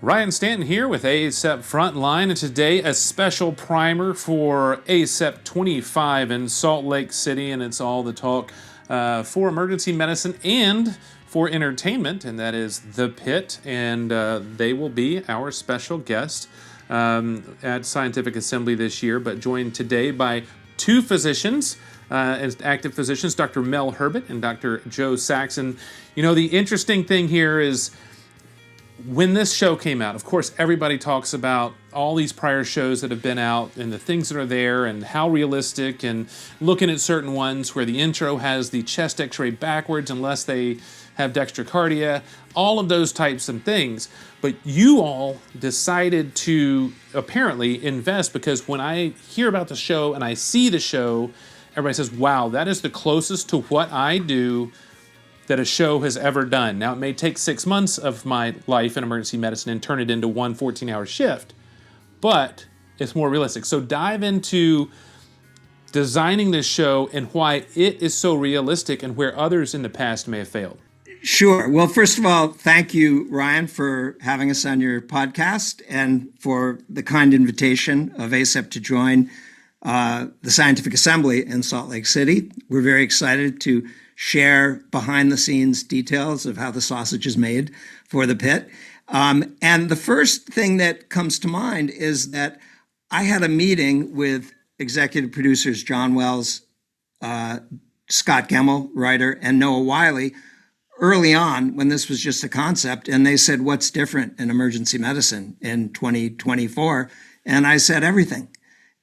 Ryan Stanton here with ACEP Frontline, and today a special primer for ACEP25 in Salt Lake City, and it's all the talk for emergency medicine and for entertainment, and that is the PITT, and they will be our special guest at Scientific Assembly this year, but joined today by two physicians, as active physicians, Dr. Mel Herbert and Dr. Joe Sachs. And you know, the interesting thing here is when this show came out, of course, everybody talks about all these prior shows that have been out and the things that are there and how realistic, and looking at certain ones where the intro has the chest x-ray backwards unless they have dextrocardia, all of those types of things. But you all decided to apparently invest, because when I hear about the show and I see the show, everybody says, wow, that is the closest to what I do that a show has ever done. Now, it may take 6 months of my life in emergency medicine and turn it into one 14-hour shift, but it's more realistic. So dive into designing this show and why it is so realistic and where others in the past may have failed. Sure. Well, first of all, thank you, Ryan, for having us on your podcast and for the kind invitation of ACEP to join the Scientific Assembly in Salt Lake City. We're very excited to share behind-the-scenes details of how the sausage is made for the PITT. And the first thing that comes to mind is that I had a meeting with executive producers John Wells, Scott Gemmell, writer, and Noah Wiley early on when this was just a concept. And they said, what's different in emergency medicine in 2024? And I said, everything.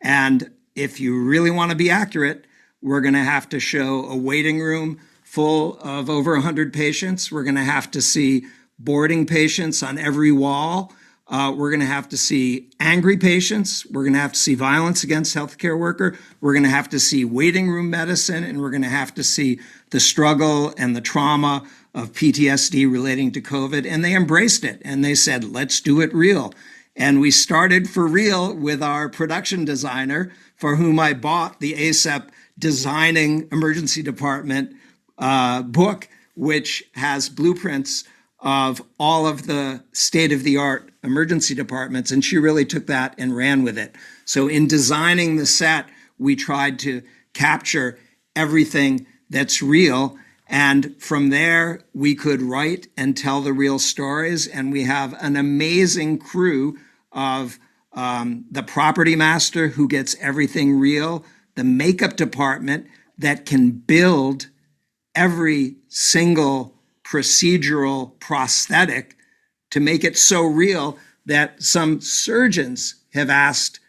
And if you really want to be accurate, we're going to have to show a waiting room full of over 100 patients. We're going to have to see boarding patients on every wall. We're going to have to see angry patients. We're going to have to see violence against healthcare worker. We're going to have to see waiting room medicine, and we're going to have to see the struggle and the trauma of PTSD relating to COVID. And they embraced it, and they said, let's do it real. And we started for real with our production designer, for whom I bought the ACEP Designing Emergency Department book, which has blueprints of all of the state-of-the-art emergency departments, and she really took that and ran with it. So in designing the set, we tried to capture everything that's real, and from there, we could write and tell the real stories, and we have an amazing crew of the property master who gets everything real, the makeup department that can build every single procedural prosthetic to make it so real that some surgeons have asked,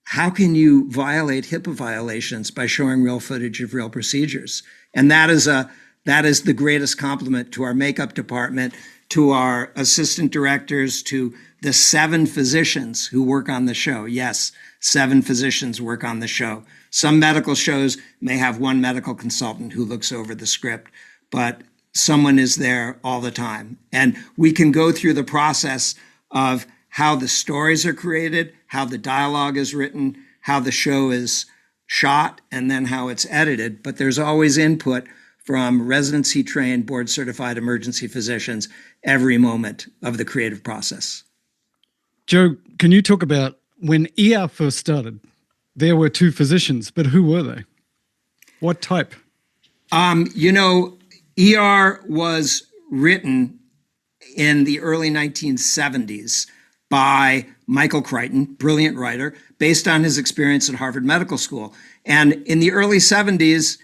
how can you violate HIPAA violations by showing real footage of real procedures? And that is the greatest compliment to our makeup department, to our assistant directors, to the 7 physicians who work on the show. Yes, 7 physicians work on the show. Some medical shows may have one medical consultant who looks over the script, but someone is there all the time. And we can go through the process of how the stories are created, how the dialogue is written, how the show is shot, and then how it's edited. But there's always input from residency-trained, board-certified emergency physicians every moment of the creative process. Joe, can you talk about when ER first started? There were 2 physicians, but who were they? What type? ER was written in the early 1970s by Michael Crichton, brilliant writer, based on his experience at Harvard Medical School. And in the early 70s,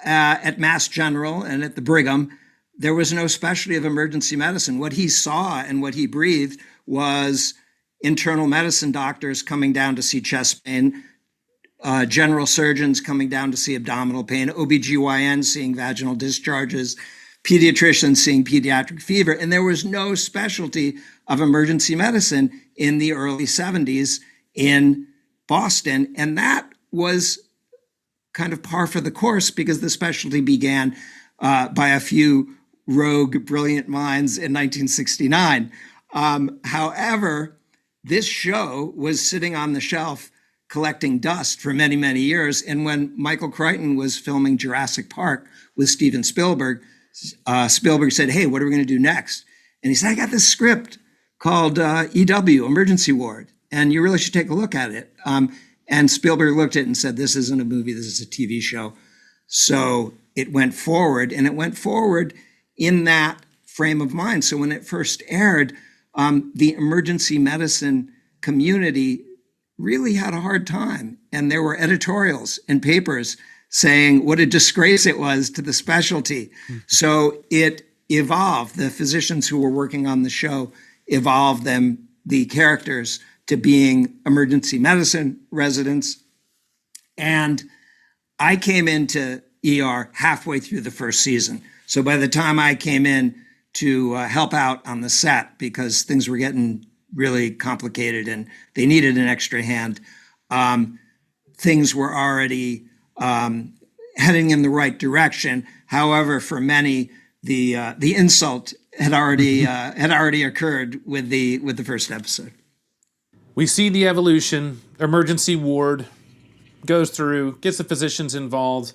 at Mass General and at the Brigham, there was no specialty of emergency medicine. What he saw and what he breathed was internal medicine doctors coming down to see chest pain, general surgeons coming down to see abdominal pain, OBGYN seeing vaginal discharges, pediatricians seeing pediatric fever. And there was no specialty of emergency medicine in the early 70s in Boston. And that was kind of par for the course, because the specialty began by a few rogue, brilliant minds in 1969. However, this show was sitting on the shelf collecting dust for many, many years. And when Michael Crichton was filming Jurassic Park with Steven Spielberg, Spielberg said, hey, what are we going to do next? And he said, I got this script called EW, Emergency Ward, and you really should take a look at it. And Spielberg looked at it and said, this isn't a movie, this is a TV show. So it went forward, and it went forward in that frame of mind. So when it first aired, the emergency medicine community really had a hard time. And there were editorials and papers saying what a disgrace it was to the specialty. Mm-hmm. So it evolved. The physicians who were working on the show evolved them, the characters, to being emergency medicine residents. And I came into ER halfway through the first season. So by the time I came in to help out on the set, because things were getting really complicated and they needed an extra hand, things were already heading in the right direction. However, for many, the insult had already occurred with the first episode. We see the evolution. Emergency ward goes through, gets the physicians involved.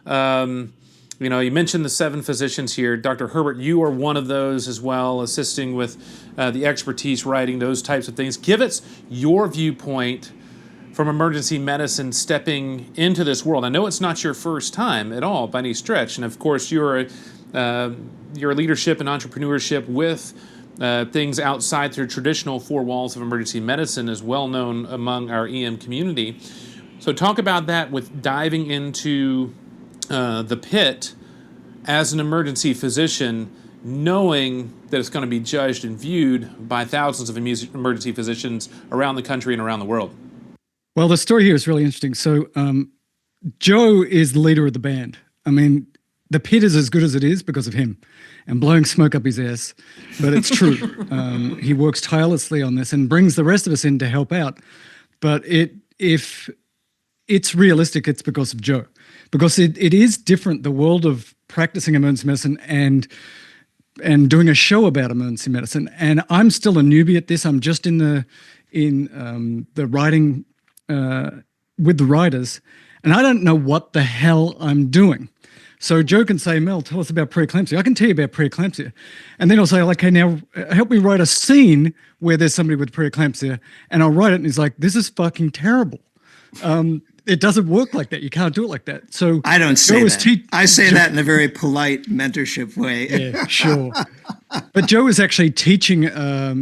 You mentioned the 7 physicians here. Dr. Herbert, you are one of those as well, assisting with the expertise, writing those types of things. Give us your viewpoint from emergency medicine stepping into this world. I know it's not your first time at all by any stretch, and of course your leadership and entrepreneurship with things outside the traditional 4 walls of emergency medicine is well known among our EM community. So talk about that with diving into the PITT as an emergency physician, knowing that it's going to be judged and viewed by thousands of emergency physicians around the country and around the world. Well, the story here is really interesting. So Joe is the leader of the band. I mean, the PITT is as good as it is because of him and blowing smoke up his ass. But it's true. He works tirelessly on this and brings the rest of us in to help out. But if it's realistic, it's because of Joe. Because it is different, the world of practicing emergency medicine and doing a show about emergency medicine. And I'm still a newbie at this. I'm just in the writing with the writers, and I don't know what the hell I'm doing. So Joe can say, Mel, tell us about preeclampsia. I can tell you about preeclampsia. And then I'll say, okay, now help me write a scene where there's somebody with preeclampsia. And I'll write it, and he's like, this is fucking terrible. It doesn't work like that. You can't do it like that. So I don't say that. I say that in a very polite mentorship way. Yeah, sure. But Joe is actually teaching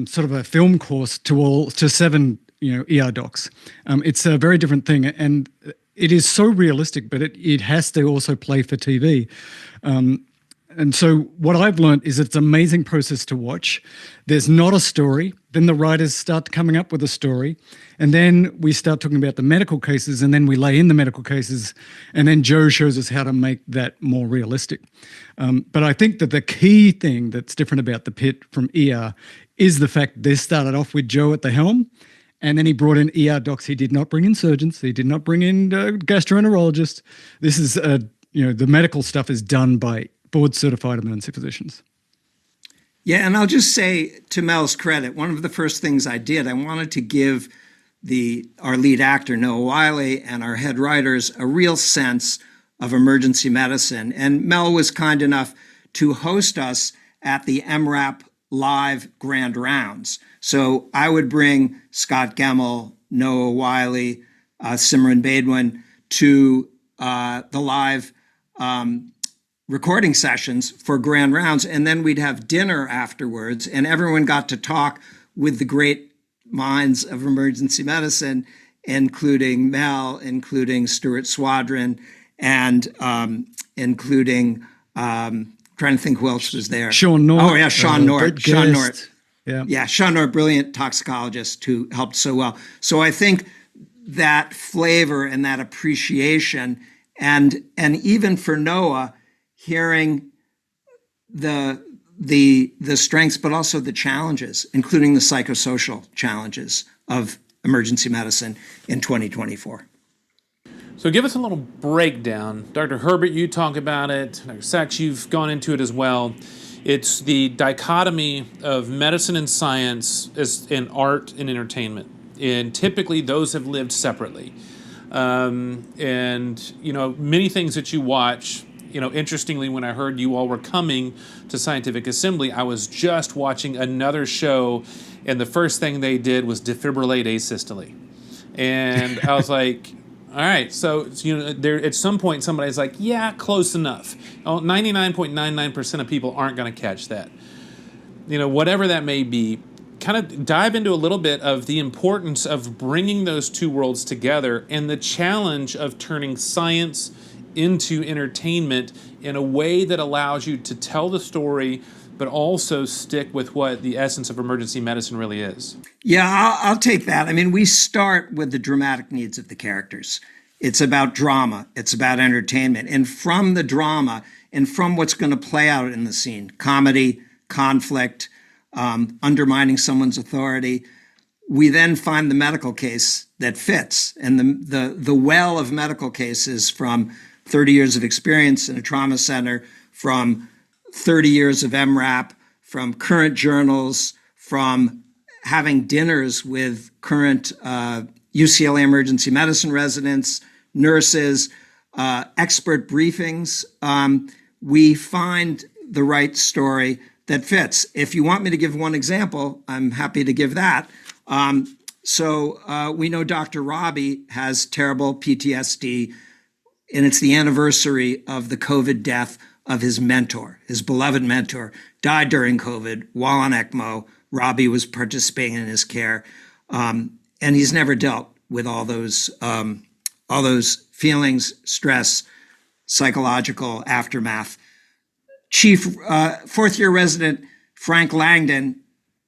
sort of a film course to 7 ER docs. It's a very different thing, and it is so realistic, but it has to also play for TV. And so what I've learned is it's an amazing process to watch. There's not a story. Then the writers start coming up with a story. And then we start talking about the medical cases, and then we lay in the medical cases. And then Joe shows us how to make that more realistic. But I think that the key thing that's different about the PITT from ER is the fact they started off with Joe at the helm. And then he brought in ER docs. He did not bring in surgeons. He did not bring in gastroenterologists. This is, the medical stuff is done by board-certified emergency physicians. Yeah, and I'll just say, to Mel's credit, one of the first things I did, I wanted to give our lead actor, Noah Wiley, and our head writers a real sense of emergency medicine. And Mel was kind enough to host us at the MRAP Live Grand Rounds. So I would bring Scott Gemmell, Noah Wiley, Simran Badwin to the live recording sessions for Grand Rounds. And then we'd have dinner afterwards, and everyone got to talk with the great minds of emergency medicine, including Mel, including Stuart Swadron, and including, trying to think who else was there. Sean Nort. Oh, yeah, Sean Nort. Sean Nort. Yeah, Sean Nort, brilliant toxicologist who helped so well. So I think that flavor and that appreciation, and even for Noah, hearing the strengths, but also the challenges, including the psychosocial challenges of emergency medicine in 2024. So give us a little breakdown. Dr. Herbert, you talk about it. Dr. Sachs, you've gone into it as well. It's the dichotomy of medicine and science in art and entertainment. And typically those have lived separately. And, many things that you watch interestingly, when I heard you all were coming to Scientific Assembly, I was just watching another show, and the first thing they did was defibrillate asystole. And I was like, all right, so there at some point somebody's like, yeah, close enough. 99.99% of people aren't going to catch that. Whatever that may be, kind of dive into a little bit of the importance of bringing those two worlds together and the challenge of turning science into entertainment in a way that allows you to tell the story, but also stick with what the essence of emergency medicine really is. Yeah, I'll take that. I mean, we start with the dramatic needs of the characters. It's about drama. It's about entertainment. And from the drama and from what's going to play out in the scene, comedy, conflict, undermining someone's authority, we then find the medical case that fits. And the well of medical cases from 30 years of experience in a trauma center, from 30 years of MRAP, from current journals, from having dinners with current UCLA emergency medicine residents, nurses, expert briefings, we find the right story that fits. If you want me to give one example, I'm happy to give that. So we know Dr. Robbie has terrible PTSD, and it's the anniversary of the COVID death of his mentor, his beloved mentor, died during COVID while on ECMO. Robbie was participating in his care, and he's never dealt with all those feelings, stress, psychological aftermath. Chief fourth-year resident Frank Langdon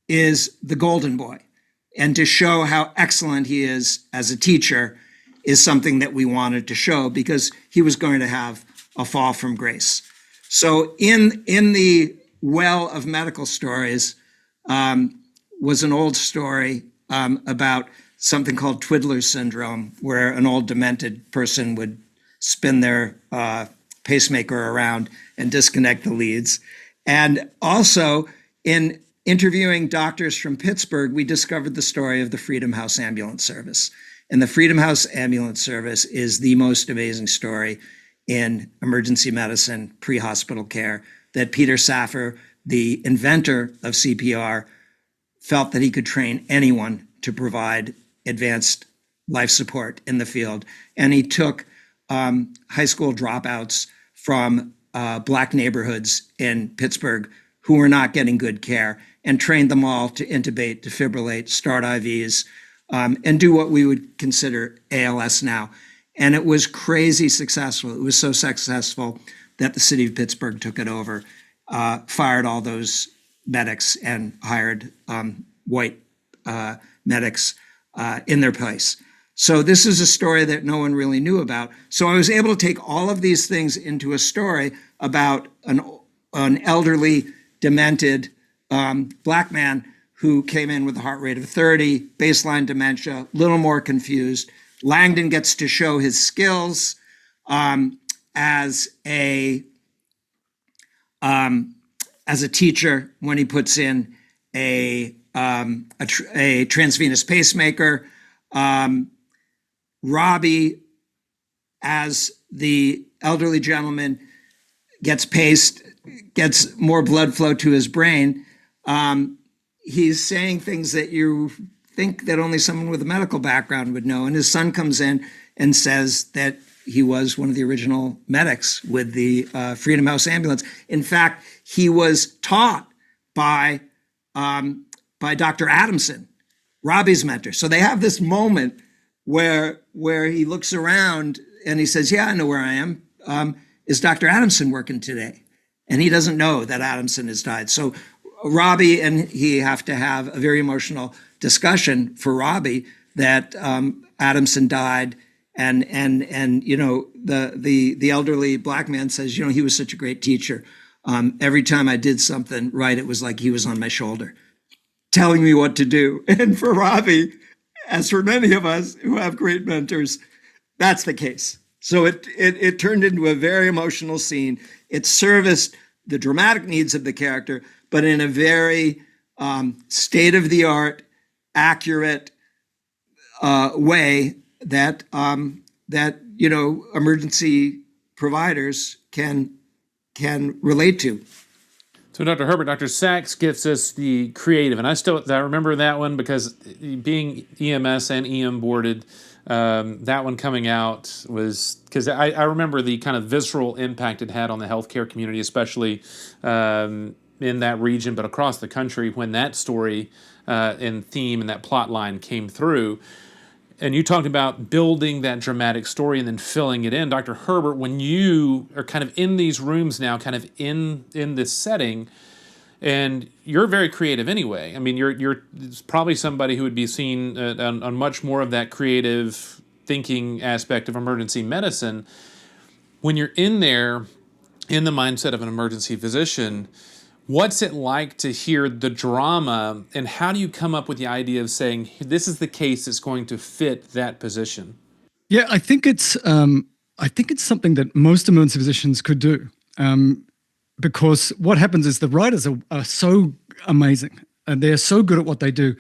is the golden boy. And to show how excellent he is as a teacher is something that we wanted to show because he was going to have a fall from grace. So in the well of medical stories was an old story about something called Twiddler's syndrome, where an old demented person would spin their pacemaker around and disconnect the leads. And also in interviewing doctors from Pittsburgh, we discovered the story of the Freedom House Ambulance Service. And the Freedom House Ambulance Service is the most amazing story in emergency medicine, pre-hospital care, that Peter Safar, the inventor of CPR, felt that he could train anyone to provide advanced life support in the field. And he took high school dropouts from Black neighborhoods in Pittsburgh who were not getting good care and trained them all to intubate, defibrillate, start IVs, and do what we would consider ALS now. And it was crazy successful. It was so successful that the city of Pittsburgh took it over, fired all those medics and hired white medics in their place. So this is a story that no one really knew about. So I was able to take all of these things into a story about an elderly, demented Black man who came in with a heart rate of 30, baseline dementia, a little more confused. Langdon gets to show his skills as a teacher when he puts in a transvenous pacemaker. Robbie, as the elderly gentleman, gets paced, gets more blood flow to his brain. He's saying things that you think that only someone with a medical background would know. And his son comes in and says that he was one of the original medics with the Freedom House ambulance. In fact, he was taught by Dr. Adamson, Robbie's mentor. So they have this moment where he looks around and he says, yeah, I know where I am. Is Dr. Adamson working today? And he doesn't know that Adamson has died. So Robbie and he have to have a very emotional discussion for Robbie that Adamson died. And the elderly Black man says, he was such a great teacher. Every time I did something right, it was like he was on my shoulder telling me what to do. And for Robbie, as for many of us who have great mentors, that's the case. So it turned into a very emotional scene. It serviced the dramatic needs of the character, but in a very state-of-the-art, accurate way that emergency providers can relate to. So Dr. Herbert, Dr. Sachs gives us the creative, and I remember that one because being EMS and EM boarded, that one coming out was because I remember the kind of visceral impact it had on the healthcare community, especially in that region, but across the country when that story and theme and that plot line came through. And you talked about building that dramatic story and then filling it in. Dr. Herbert, when you are kind of in these rooms now, kind of in this setting, and you're very creative anyway. I mean, you're probably somebody who would be seen on much more of that creative thinking aspect of emergency medicine. When you're in there, in the mindset of an emergency physician, what's it like to hear the drama, and how do you come up with the idea of saying, this is the case that's going to fit that position? Yeah, I think it's something that most emergency physicians could do, because what happens is the writers are so amazing and they're so good at what they do,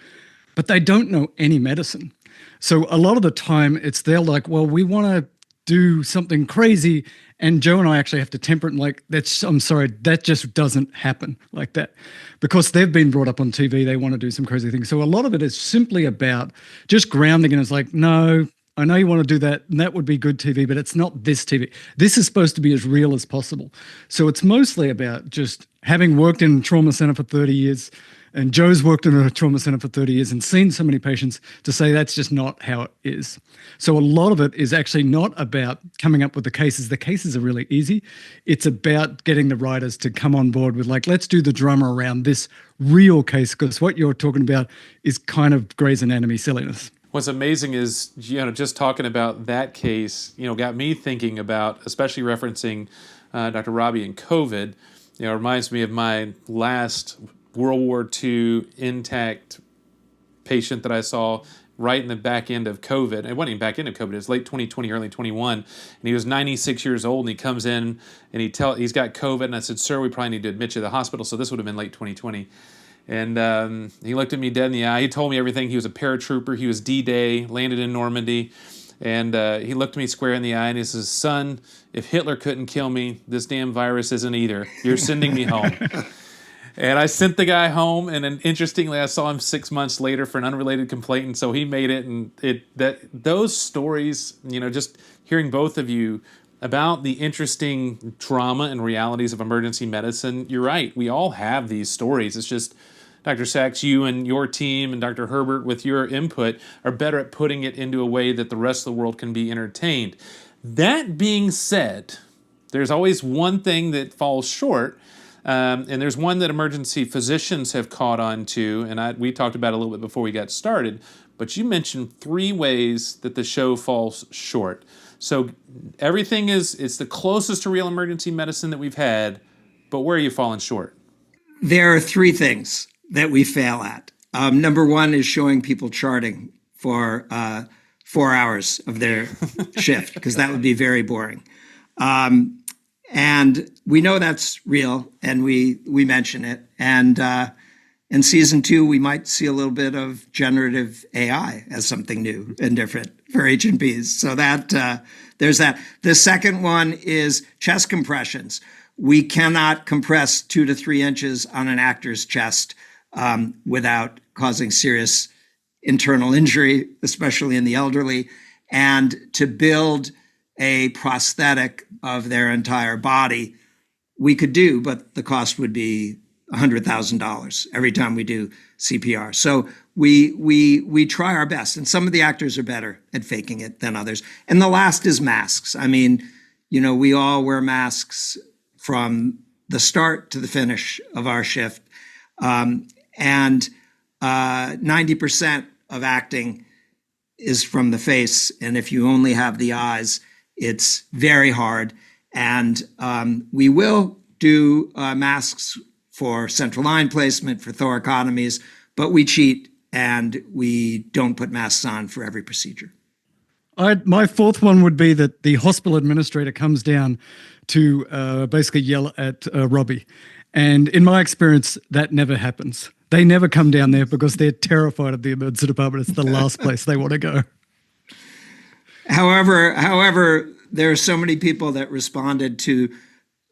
but they don't know any medicine. So a lot of the time they're like, well, we want to do something crazy, and Joe and I actually have to temper it and like, I'm sorry, that just doesn't happen like that, because they've been brought up on TV. They want to do some crazy things. So a lot of it is simply about just grounding, and it's like, no, I know you want to do that, and that would be good TV, but it's not this TV. This is supposed to be as real as possible. So it's mostly about just having worked in a trauma center for 30 years, and Joe's worked in a trauma center for 30 years and seen so many patients, to say that's just not how it is. So a lot of it is actually not about coming up with the cases. The cases are really easy. It's about getting the writers to come on board with like, let's do the drama around this real case, because what you're talking about is kind of Grey's Anatomy silliness. What's amazing is, just talking about that case, got me thinking about, especially referencing Dr. Robbie and COVID. It reminds me of my last World War II intact patient that I saw right in the back end of COVID. It wasn't even back end of COVID. It was late 2020, early 21. And he was 96 years old, and he comes in and he's got COVID. And I said, sir, we probably need to admit you to the hospital. So this would have been late 2020. And he looked at me dead in the eye. He told me everything. He was a paratrooper. He was D-Day, landed in Normandy. And he looked me square in the eye and he says, son, if Hitler couldn't kill me, this damn virus isn't either. You're sending me home. And I sent the guy home, and then interestingly, I saw him 6 months later for an unrelated complaint, and so he made it. And those stories, just hearing both of you about the interesting drama and realities of emergency medicine, you're right. We all have these stories. It's just, Dr. Sachs, you and your team, and Dr. Herbert, with your input, are better at putting it into a way that the rest of the world can be entertained. That being said, there's always one thing that falls short. And there's one that emergency physicians have caught on to, and we talked about it a little bit before we got started, but you mentioned 3 ways that the show falls short. So everything it's the closest to real emergency medicine that we've had, but where are you falling short? There are 3 things that we fail at. Number 1 is showing people charting for 4 hours of their shift, because that would be very boring. And we know that's real, and we mention it. And in season 2, we might see a little bit of generative AI as something new and different for H&Ps. So that there's that. The second one is chest compressions. We cannot compress 2 to 3 inches on an actor's chest without causing serious internal injury, especially in the elderly. And to build a prosthetic of their entire body, we could do, but the cost would be $100,000 every time we do CPR. So we try our best, and some of the actors are better at faking it than others. And the last is masks. I mean, we all wear masks from the start to the finish of our shift, and 90% of acting is from the face, and if you only have the eyes, it's very hard. And we will do masks for central line placement, for thoracotomies, but we cheat and we don't put masks on for every procedure. My 4th one would be that the hospital administrator comes down to basically yell at Robbie. And in my experience, that never happens. They never come down there because they're terrified of the emergency department. It's the last place they want to go. However, there are so many people that responded to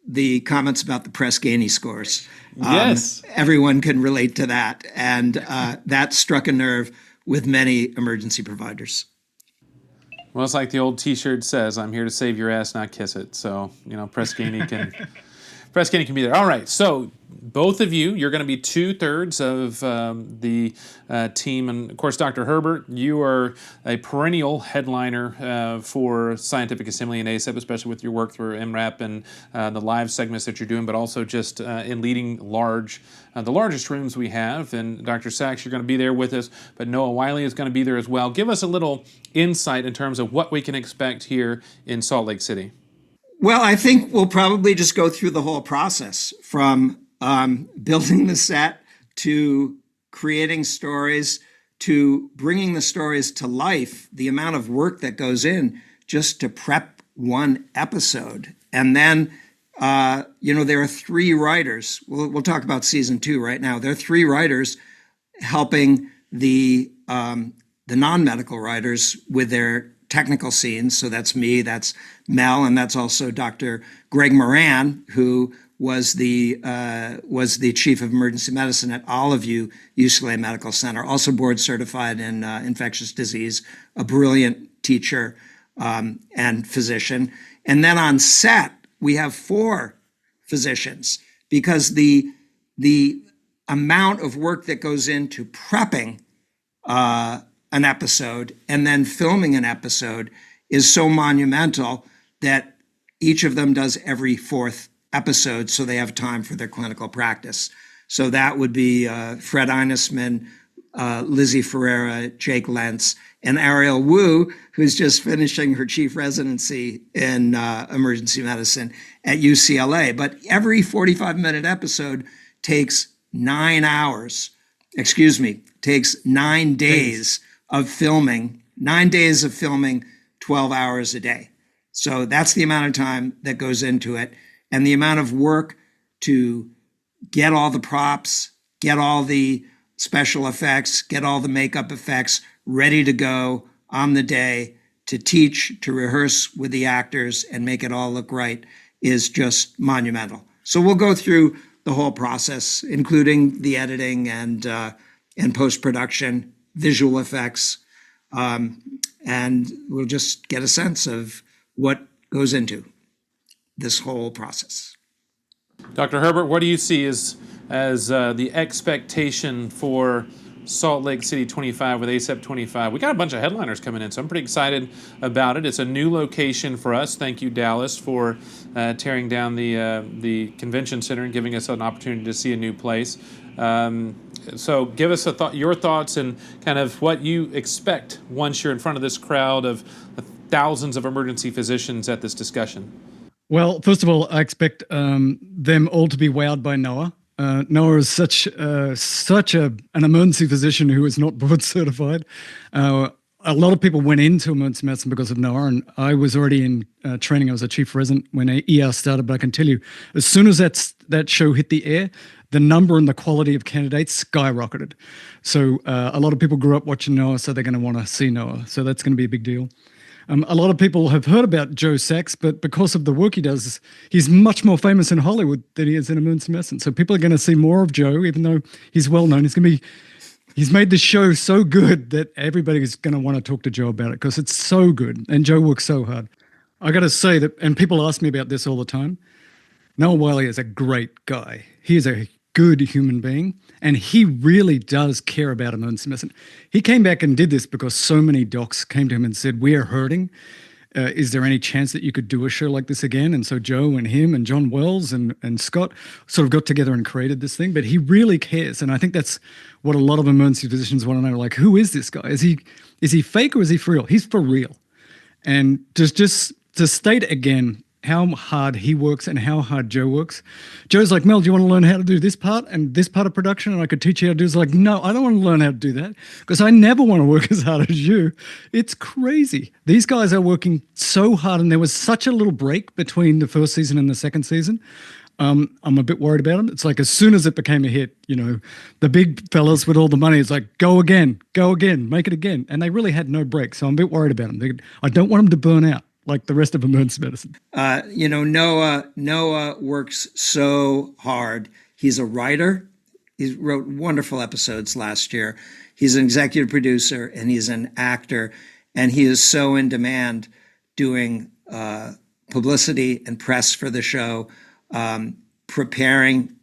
the comments about the Press Ganey scores. Yes. Everyone can relate to that. And that struck a nerve with many emergency providers. Well, it's like the old T-shirt says, "I'm here to save your ass, not kiss it." So, Press Ganey can be there. All right, so both of you, you're going to be 2/3 of the team. And, of course, Dr. Herbert, you are a perennial headliner for Scientific Assembly and ACEP, especially with your work through MRAP and the live segments that you're doing, but also just in leading the largest rooms we have. And Dr. Sachs, you're going to be there with us, but Noah Wiley is going to be there as well. Give us a little insight in terms of what we can expect here in Salt Lake City. Well, I think we'll probably just go through the whole process from building the set to creating stories to bringing the stories to life, the amount of work that goes in just to prep one episode. And then, there are 3 writers. We'll talk about season 2 right now. There are 3 writers helping the non-medical writers with their technical scenes. So that's me, that's Mel, and that's also Dr. Greg Moran, who was the chief of emergency medicine at Olive UCLA Medical Center, also board certified in infectious disease, a brilliant teacher and physician. And then on set, we have 4 physicians because the amount of work that goes into prepping an episode and then filming an episode is so monumental that each of them does every 4th episode so they have time for their clinical practice. So that would be Fred Einesman, Lizzie Ferreira, Jake Lentz, and Ariel Wu, who's just finishing her chief residency in emergency medicine at UCLA. But every 45-minute episode takes 9 days of filming, 9 days of filming, 12 hours a day. So that's the amount of time that goes into it. And the amount of work to get all the props, get all the special effects, get all the makeup effects ready to go on the day, to teach, to rehearse with the actors and make it all look right is just monumental. So we'll go through the whole process, including the editing and post-production, visual effects, and we'll just get a sense of what goes into this whole process. Dr. Herbert, what do you see as the expectation for Salt Lake City 25 with ACEP 25? We got a bunch of headliners coming in, so I'm pretty excited about it. It's a new location for us. Thank you, Dallas, for tearing down the convention center and giving us an opportunity to see a new place. So give us your thoughts and kind of what you expect once you're in front of this crowd of thousands of emergency physicians at this discussion. Well, first of all, I expect them all to be wowed by Noah. Noah is such an emergency physician who is not board certified. A lot of people went into emergency medicine because of Noah, and I was already in training. I was a chief resident when ER started, but I can tell you, as soon as that show hit the air, the number and the quality of candidates skyrocketed. So a lot of people grew up watching Noah, so they're going to want to see Noah. So that's going to be a big deal. A lot of people have heard about Joe Sachs, but because of the work he does, he's much more famous in Hollywood than he is in emergency medicine. So people are going to see more of Joe, even though he's well known. He's made the show so good that everybody's going to want to talk to Joe about it because it's so good, and Joe works so hard. I got to say that, and people ask me about this all the time, Noah Wiley is a great guy. He is a good human being, and he really does care about emergency medicine. He came back and did this because so many docs came to him and said, "We are hurting. Is there any chance that you could do a show like this again?" And so Joe and him and John Wells and Scott sort of got together and created this thing. But he really cares, and I think that's what a lot of emergency physicians want to know. Like, who is this guy? Is he fake or is he for real? He's for real. And just to state again how hard he works and how hard Joe works. Joe's like, "Mel, do you want to learn how to do this part and this part of production? And I could teach you how to do it." It's like, "No, I don't want to learn how to do that because I never want to work as hard as you." It's crazy. These guys are working so hard, and there was such a little break between the first season and the second season. I'm a bit worried about them. It's like as soon as it became a hit, the big fellas with all the money, it's like, go again, make it again. And they really had no break. So I'm a bit worried about them. I don't want them to burn out. like the rest of emergency medicine. Noah works so hard. He's a writer. He wrote wonderful episodes last year. He's an executive producer and he's an actor, and he is so in demand doing publicity and press for the show, preparing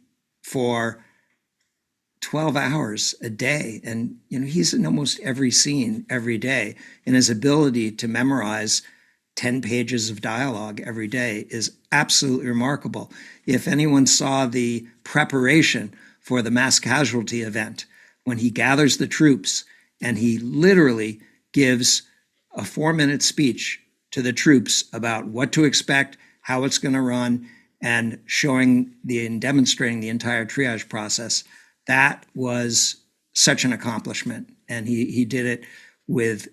for 12 hours a day. And, he's in almost every scene every day. And his ability to memorize 10 pages of dialogue every day is absolutely remarkable. If anyone saw the preparation for the mass casualty event, when he gathers the troops and he literally gives a 4-minute speech to the troops about what to expect, how it's going to run, and showing and demonstrating the entire triage process, that was such an accomplishment. And he did it with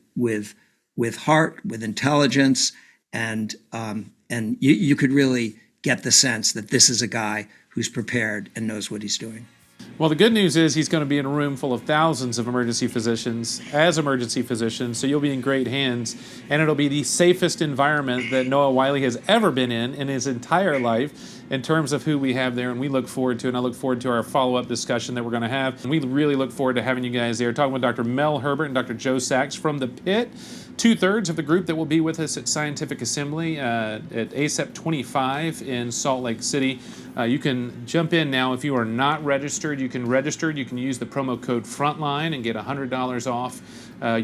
heart, with intelligence, and you could really get the sense that this is a guy who's prepared and knows what he's doing. Well, the good news is he's going to be in a room full of thousands of emergency physicians as emergency physicians, so you'll be in great hands, and it'll be the safest environment that Noah Wiley has ever been in his entire life in terms of who we have there, and we look forward to, and I look forward to our follow-up discussion that we're going to have. And we really look forward to having you guys there, talking with Dr. Mel Herbert and Dr. Joe Sachs from the PITT, 2/3 of the group that will be with us at Scientific Assembly at ACEP25 in Salt Lake City. You can jump in now. If you are not registered, you can register. You can use the promo code Frontline and get $100 off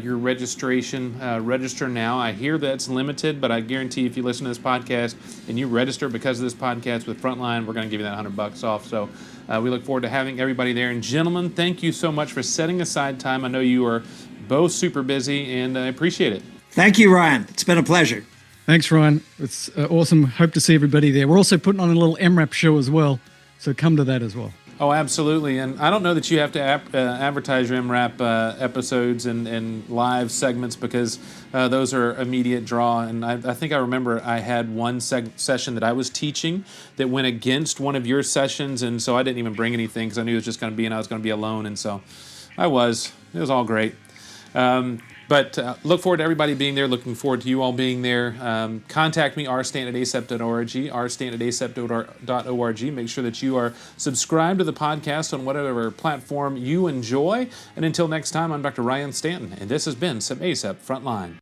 your registration. Register now. I hear that's limited, but I guarantee if you listen to this podcast and you register because of this podcast with Frontline, we're going to give you that $100 off. So we look forward to having everybody there. And gentlemen, thank you so much for setting aside time. I know you are both super busy, and I appreciate it. Thank you, Ryan. It's been a pleasure. Thanks, Ryan. It's awesome. Hope to see everybody there. We're also putting on a little MRAP show as well, so come to that as well. Oh, absolutely. And I don't know that you have to advertise your MRAP episodes and live segments because those are immediate draw. And I think I remember I had one session that I was teaching that went against one of your sessions, and so I didn't even bring anything because I knew it was just going to be, and I was going to be alone, and so it was all great. But look forward to everybody being there. Looking forward to you all being there. Contact me, rstanton@acep.org, rstanton@acep.org. Make sure that you are subscribed to the podcast on whatever platform you enjoy. And until next time, I'm Dr. Ryan Stanton, and this has been some ACEP Frontline.